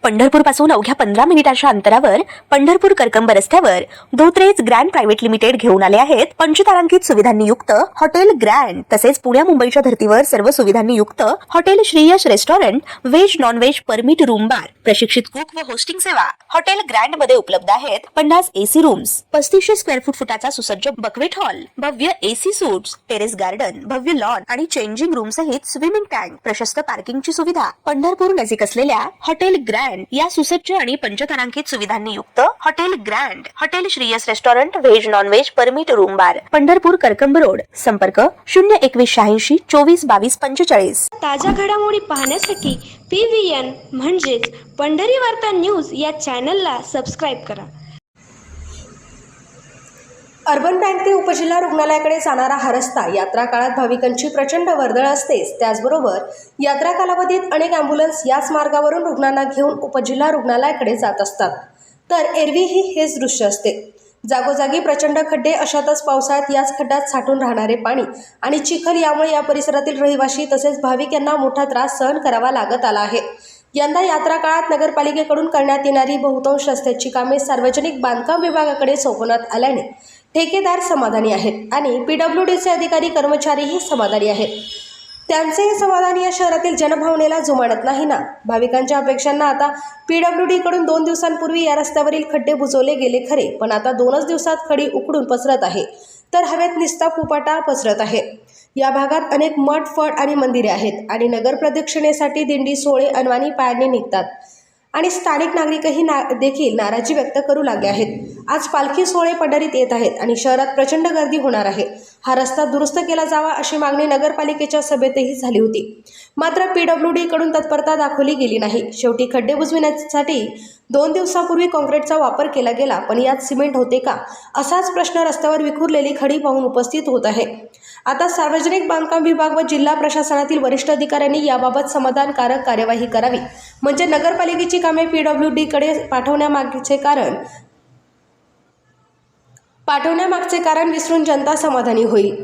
पंढरपूर पासून अवघ्या 15 मिनिटांच्या अंतरावर पंढरपूर करकंब रस्त्यावर धोत्रेज ग्रँड प्रायव्हेट लिमिटेड घेऊन आले आहेत पंचतारांकित सुविधांनी युक्त हॉटेल ग्रँड। तसेच पुण्या मुंबईच्या धर्तीवर सर्व सुविधांनी युक्त hotel Shriyash restaurant, veg non veg permit room bar, प्रशिक्षित कुक व होस्टिंग सेवा हॉटेल ग्रँड मध्ये उपलब्ध आहेत। 50 एसी रूम्स, 3500 स्क्वेअर फुटाचा सुसज्ज बकवेट हॉल, भव्य एसी सूट्स, टेरेस गार्डन, भव्य लॉन आणि चेंजिंग रूम सहित स्विमिंग टँक, प्रशस्त पार्किंगची सुविधा। पंढरपूर नजीक असलेल्या हॉटेल ग्रँड या सुसज्ज आणि पंचतारांकित सुविधांनी युक्त hotel grand, hotel Shriyas restaurant, veg non veg permit room बार, पंढरपूर करकंब रोड। संपर्क 02186 24 22 45। ताज्या घडामोडी पाहण्यासाठी PVN म्हणजेच पंढरी वार्ता न्यूज या चॅनलला सबस्क्राईब करा। अर्बन बँक ते उपजिल्हा रुग्णालयाकडे जाणारा हा रस्ता यात्रा काळात भाविकांची प्रचंड वर्दळ असतेच। त्याचबरोबर यात्रा कालावधीत अनेक ॲम्ब्युलन्स याच मार्गावरून रुग्णांना घेऊन उपजिल्हा रुग्णालयाकडे जात असतात, तर एरवीही हेच दृश्य असते। जागोजागी प्रचंड खड्डे, अशातच पावसाळ्यात याच खड्ड्यात साठून राहणारे पाणी आणि चिखल यामुळे या परिसरातील रहिवासी तसेच भाविक यांना मोठा त्रास सहन करावा लागत आला आहे। यंदा यात्रा काळात नगरपालिकेकडून करण्यात येणारी बहुतांश रस्त्याची कामे सार्वजनिक बांधकाम विभागाकडे सोपवण्यात आल्याने ठेकेदार समाधानी आहेत आणि PWDचे अधिकारी कर्मचारीही समाधानी आहेत। त्यांचे हे समाधान या शहरातील जनभावनेला जुमानत नाही ना। भाविकांच्या अपेक्षांना आता PWD कडून 2 दिवसांपूर्वी या रस्त्यावरील खड्डे बुजवले गेले खरे, पण आता 2च दिवसात खडी उकडून पसरत आहे, तर हवेत निस्ता पुपाटा पसरत आहे। या भागात अनेक मठ, फड आणि मंदिरे आहेत आणि नगर प्रदक्षिणेसाठी दिंडी सोहळे अनवाणी पायाने निघतात आणि स्थानिक नागरिकही देखील नाराजी व्यक्त करू लागले आहेत। आज पालखी सोहळे पंढरीत येत आहेत आणि शहरात प्रचंड गर्दी होणार आहे। हा रस्ता दुरुस्त केला जावा अशी मागणी नगरपालिकेच्या सभेतही झाली होती, मात्र PWD कडून तत्परता दाखवली गेली नाही। शेवटी खड्डे बुजविण्यासाठी 2 दिवसांपूर्वी काँक्रीटचा वापर केला गेला, पण यात सिमेंट होते का असाच प्रश्न रस्त्यावर विखुरलेली खडी पाहून उपस्थित होत आहे। आता सार्वजनिक बांधकाम विभाग व जिल्हा प्रशासनातील वरिष्ठ अधिकाऱ्यांनी याबाबत समाधानकारक कार्यवाही करावी, म्हणजे नगरपालिकेची कामे PWD कडे पाठवण्यामागचे कारण विसरून जनता समाधानी होईल।